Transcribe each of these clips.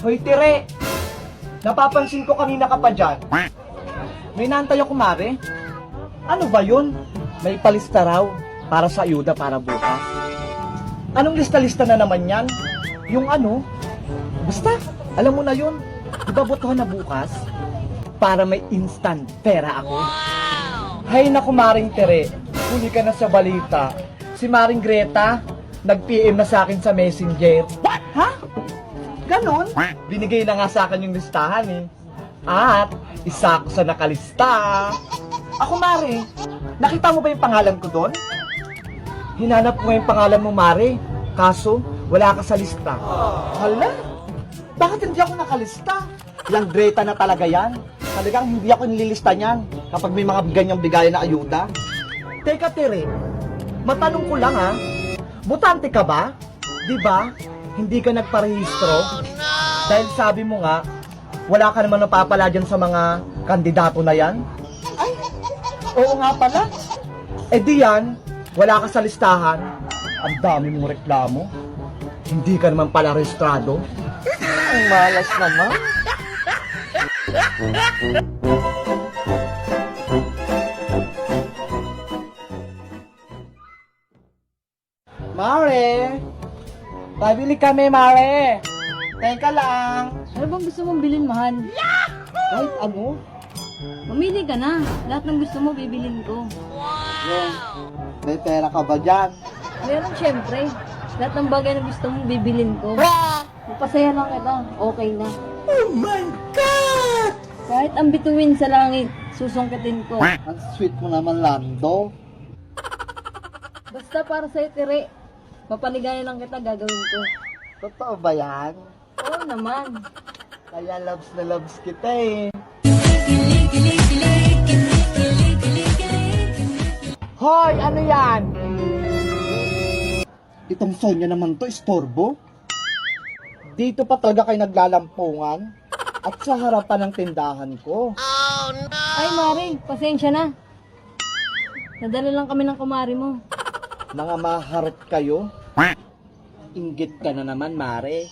Hoy, Tire! Napapansin ko kanina ka pa dyan. May naantay ako, Mare. Ano ba yun? May palista raw para sa ayuda para bukas. Anong lista-lista na naman yan? Yung ano? Basta, alam mo na yun. Diba botohan na bukas? Para may instant pera ako. Hay naku, Maring Tere. Huli ka na sa balita. Si Maring Greta, nag-PM na sa akin sa Messenger. What? Ha? Ganon? Binigay na nga sa akin yung listahan eh. At isa ako sa nakalista. Ako, Mare, nakita mo ba yung pangalan ko doon? Hinanap ko nga yung pangalan mo, Mare. Kaso, wala ka sa lista. Hala? Bakit hindi ako nakalista? Ilang Greta na talaga yan. Talagang hindi ako nililista niyan kapag may mga ganyang bigayan na ayuda. Teka, Tere, matanong ko lang ha, botante ka ba? Di ba? Hindi ka nagparehistro? Dahil sabi mo nga, wala ka naman napapala dyan sa mga kandidato na yan? Ay, oo nga pala. Eh di yan, wala ka sa listahan. Ang dami mong reklamo. Hindi ka naman pala rehistrado. Ang malas naman. Mare! Pabili kami, Mare! Teka lang! Ano bang gusto mong bilhin, mahal? Kahit ano? Mamili ka na. Lahat ng gusto mo, bibilin ko. Yung, may pera ka ba dyan? Meron syempre. Lahat ng bagay na gusto mong bibilin ko. Magpasaya lang kita. Okay na. Oh my God! Kahit ang bituin sa langit, susungkitin ko. Ang sweet mo naman, Lando. Basta para sa'yo, Tere. Papaligayan lang kita, gagawin ko. Totoo ba yan? Oo naman. Kaya loves na loves kita eh. Hoy! Ano yan? Itong Sonya naman to, istorbo. Dito pa talaga kayo naglalampungan at sa harapan ng tindahan ko. Ay, Mari, pasensya na. Nadala lang kami ng kumari mo. Mga maharap kayo. Inggit ka na naman, Mare.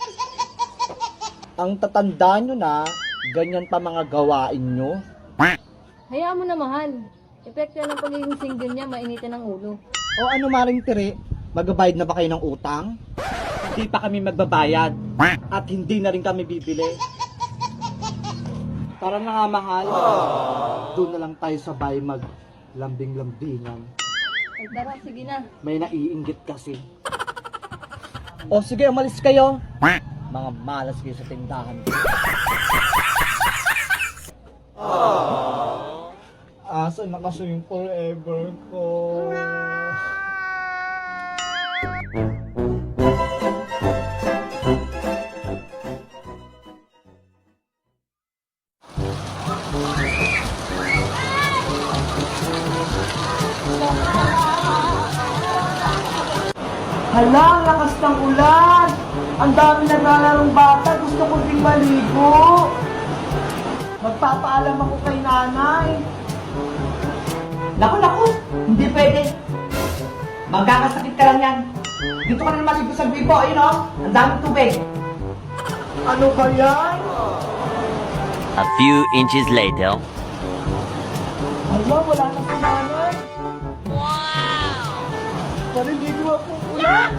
Ang tatanda nyo na, ganyan pa mga gawain nyo. Hayaan mo na, mahal. Epekto ng pagiging single niya, mainitin ang ulo. O ano, Maring Tire? Magbabayad na ba kayo ng utang? Hindi pa kami magbabayad. At hindi na rin kami bibili. Tara na nga, mahal. Doon na lang tayo sa bahay maglambing-lambingan. Ay, tara, sige na. May naiinggit kasi. O sige, umalis kayo. Mga malas kayo sa tindahan. Asa na kasi yung forever ko? Hala, ang lakas ng ulan! Ang dami naglalarong bata, gusto ko ding maligo! Magpapaalam ako kay nanay. Naku! Hindi pwede! Magkakasakit ka lang yan! Dito ka na maligo sa gripo, ayun o! Ang daming tubig! Ano ba yan? A few inches later. Hala, wala na si nanay! Wow! Pariligo ako ulan!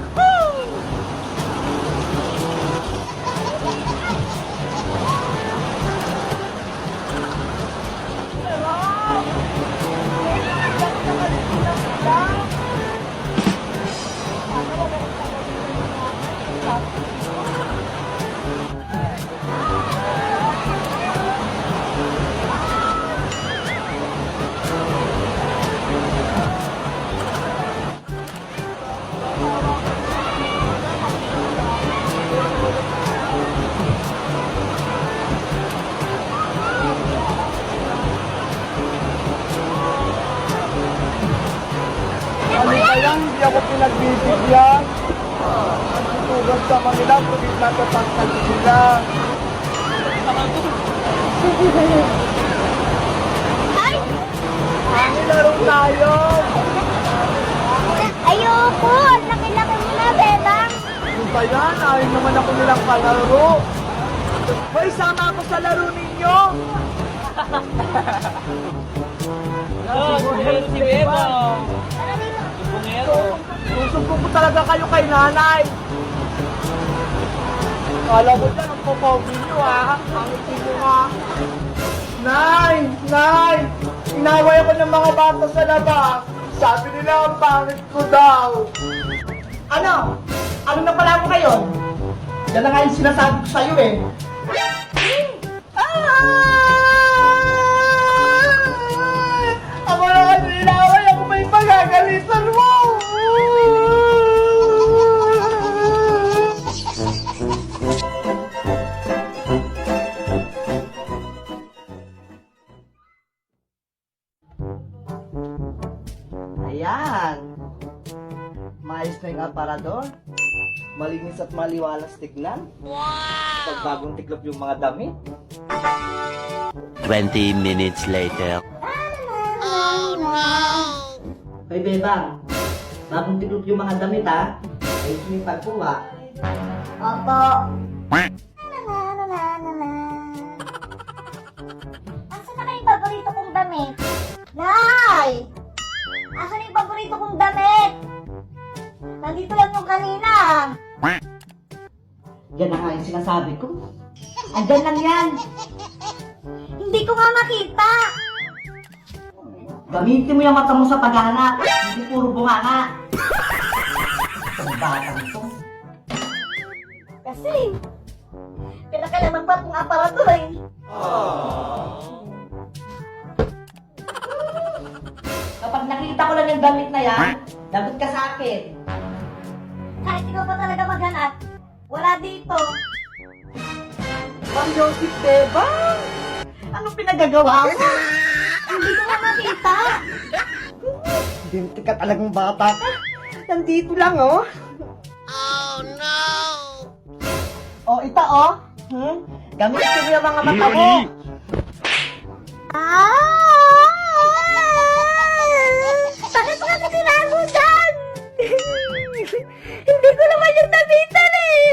Ano kaya hindi ako pinagbibigyan? Tugas sa kanila, pagit natatangkal sila. Ay! Ano laro tayo? Ayoko! Ang laki-laki mo na, Bebang! Ano ba yan? Ayaw naman ako nilang kalaro. Hoy, sama ako sa laro ninyo! Si Bebo. Susumbong ko talaga kayo kay nanay. Kala mo dyan, ang popogi nyo ha. Pangitin mo nga. Nay! Nay! Inaway ako ng mga bata sa labas. Sabi nila ang pangit ko daw. Ano? Ano na pala ako ngayon? Yan na nga yung sinasabi ko sa'yo eh. Ako na kasi inaway ako may pagagalitan mo. Ayan. Maayos na yung aparador. Malinis at maliwalas tignan. Pag bagong tiklop yung mga damit. 20 minutes later. Hoy, Bebang. Bagong tiklop yung mga damit ha. Ayos mo yung pagkuha. Opo. Asan na kayong paborito kong damit? Nay! Asan yung paborito kong damit? Nandito lang yung kanina. Yan na nga yung sinasabi ko. Andyan lang yan. Hindi ko nga makita. Gamitin mo yung mata mo sa paghahanap. Hindi puro bunganga. Ang batang to. Kasi, pinakalaman pa itong aparato eh. Kapag nakita ko lang yung damit na yan, lagot ka sa akin. Kahit ikaw pa talaga maghanap, wala dito. Mang Joseph, diba? Anong pinagagawa mo? Hindi ko nga makita. Hindi ka talagang bata ka. Nandito lang, oh. Oh, no! Oh, ito, oh. Gamitin mo yung mga mata mo. Bakit mo kasi sinago dyan? Hindi ko naman yung nabitan eh.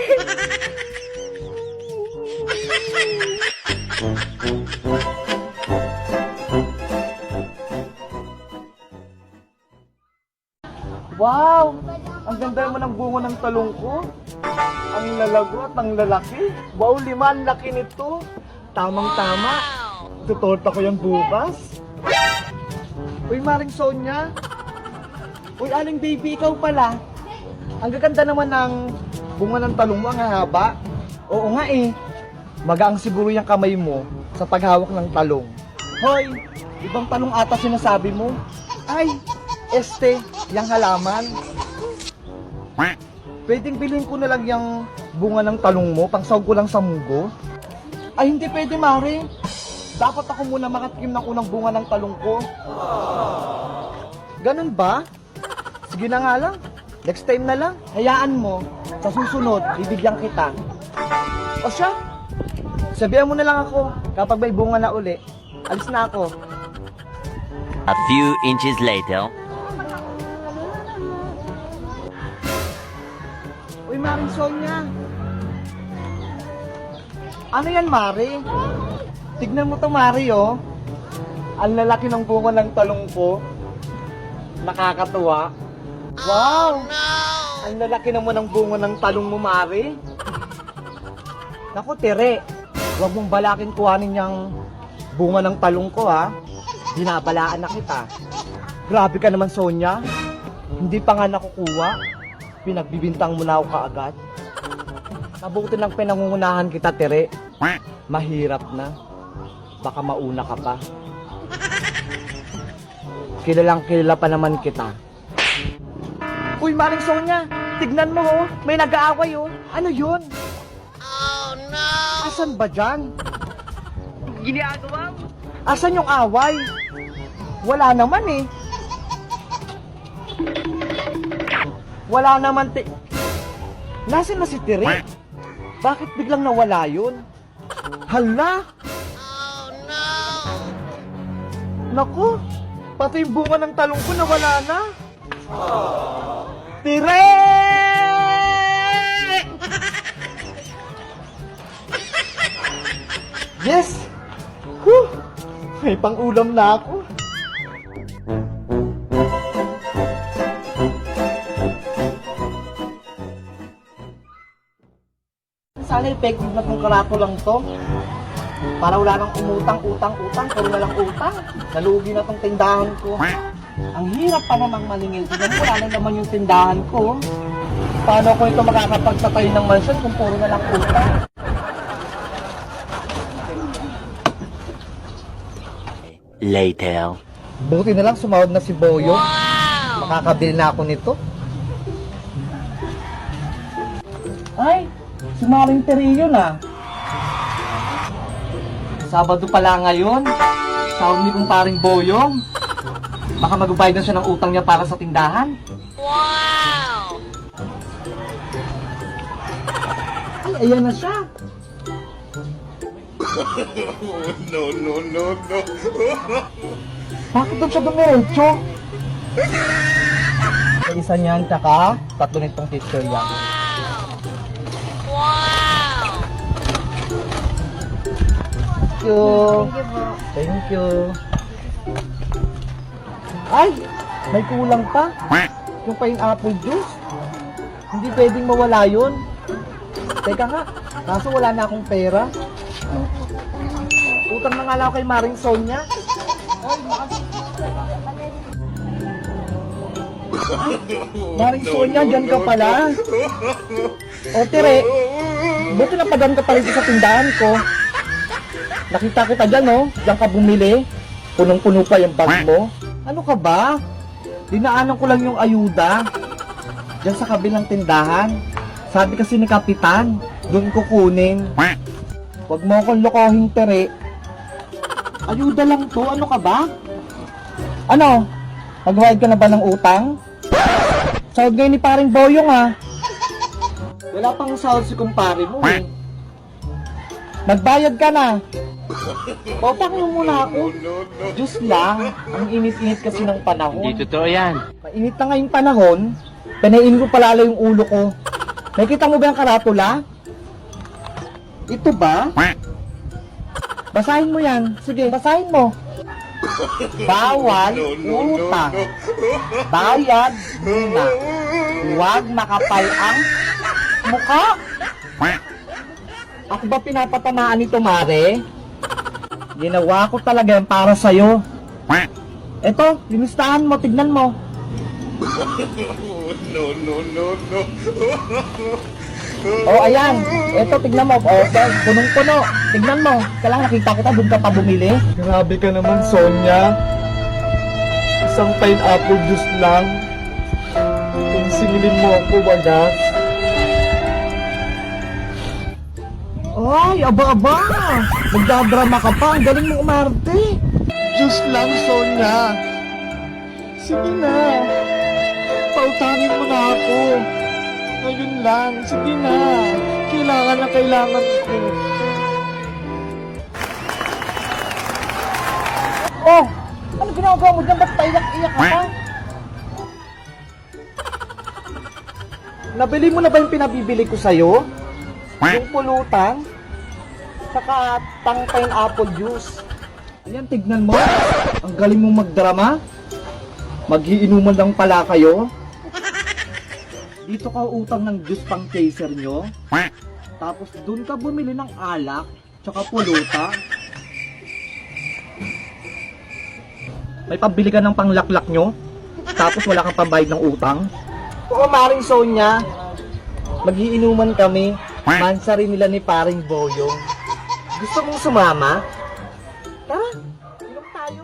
Wow! Ang ganda mo ng bunga ng talong ko. Ang lalago at ang lalaki. Wow, 5 ang laki nito. Tamang-tama. Tutorta ko yan bukas. Uy, Maring Sonia. Uy, Aling Baby, ikaw pala. Ang gaganda naman ng bunga ng talong mo, ang haba. Oo nga eh. Magaang siguro yung kamay mo sa paghawak ng talong. Hoy, ibang talong ata sinasabi mo. Ay, yung halaman. Pwedeng bilhin ko na lang yung bunga ng talong mo, pangsahog ko lang sa munggo. Ay, hindi pwede, Mare. Dapat ako muna makatikim ng unang bunga ng talong ko. Ganun ba? Sige na nga lang. Next time na lang. Hayaan mo. Sa susunod, bibigyan kita. O siya? Sabihan mo na lang ako kapag may bunga na uli. Alis na ako. A few inches later. Uy, Maring Sonia. Ano yan, Mari? Tignan mo to, Mari, oh. Ang lalaki ng bunga ng talong ko. Nakakatuwa. Wow! Ang lalaki naman ng bunga ng talong mo, Mari. Naku, Tere. Huwag mong balakin kuhanin yung bunga ng talong ko, ha. Binabalaan na kita. Grabe ka naman, Sonia. Hindi pa nga nakukuha. Pinagbibintang mo na ako kaagad. Mabuti lang pinangungunahan kita, Tere. Mahirap na. Baka mauna ka pa. Kilalang kilala pa naman kita. Uy, Maring Sonia, tignan mo, oh. May nag-aaway, oh. Ano yun? Oh, no! Asan ba dyan? Ginagawa mo? Asan yung away? Wala naman, eh. Wala naman, Nasaan na si Tere? Bakit biglang nawala yun? Hala! Oh, no! Naku! Pati yung bunga ng talong ko nawala na. Tere! May pang-ulam na ako. Sana effective na kung karato lang to. Para wala nang utang. Puro na lang utang. Nalugi na tong tindahan ko. Ang hirap pa namang maningil. Tignan mo, wala na naman yung tindahan ko. Paano ko ito makakapagpatayo ng mansion kung puro na lang utang? Later. Buti na lang sumahod na si Boyo. Makakabili na ako nito. Ay, si Maring Terillo na. Sabado pala ngayon. Sahod ni kong paring Boyong. Baka magbabayad na siya ng utang niya para sa tindahan. Wow! Ay, ayan na siya. No. Bakit doon siya dumiretso? Isa niyan, tsaka tatlo nitong teacher yan. Thank you. Thank you. Ay, may kulang pa. Yung pineapple juice. Hindi pwedeng mawala yun. Teka nga, kaso wala na akong pera. Utang na nga lang ako kay Maring Sonia. Maring Sonia, dyan ka pala. O Tere, buti na padan ka pala sa tindahan ko. Nakita kita dyan, no? Dyan ka bumili. Punong-puno pa yung bag mo. Ano ka ba? Dinaanan ko lang yung ayuda. Dyan sa kabilang tindahan. Sabi kasi ni Kapitan, doon ko kunin. Huwag mo akong lokohin, Tere. Ayuda lang to. Ano ka ba? Ano? Magbayad ka na ba ng utang? Sahod ngayon ni paring Boyong, ha? Wala pang sahod si kumpare mo, eh. Nagbayad ka na. Pautang mo muna ako. Diyos lang. Ang init-init kasi ng panahon. Hindi totoo yan. Mainit na ngayong panahon. Panain ko palala yung ulo ko. Nakita mo ba yung karatula? Ito ba? Basahin mo yan. Sige, basahin mo. Bawal utang. Bayad muna. Huwag makapal ang mukha. Ako ba pinapatamaan nito, Mare? Ginawa ko talaga yan para sa'yo. Eto, linustahan mo, tignan mo. Oh, ayan. Eto, tignan mo. Oh, punong-puno. Tignan mo. Kailangan nakita kita, doon ka pa bumili. Grabe ka naman, Sonia. Isang pineapple juice lang. Kung singilin mo ako, wagas. Ay, aba-aba! Magdadrama ka pa, ang galing mo umarte. Diyos lang, Sonia. Sige na. Pautangin mo na ako. Ngayon lang, sige na. Kailangan na kailangan ko. Oh! Ano ginagawa mo dyan? Ba't paiyak-iyak ka pa? Nabili mo na ba yung pinabibili ko sa'yo? Yung pulutan, saka tang pineapple juice. Ayan, tignan mo. Ang galing mong magdrama. Magiinuman lang pala kayo. Dito ka utang ng juice pang chaser nyo. Tapos dun ka bumili ng alak, tsaka pulutan. May pambili ka ng panglaklak nyo. Tapos wala kang pambayad ng utang. Oo, Maring Sonia. Magiinuman kami. Mansari nila ni paring Boyong. Gusto mong sumama? Tara, inom tayo.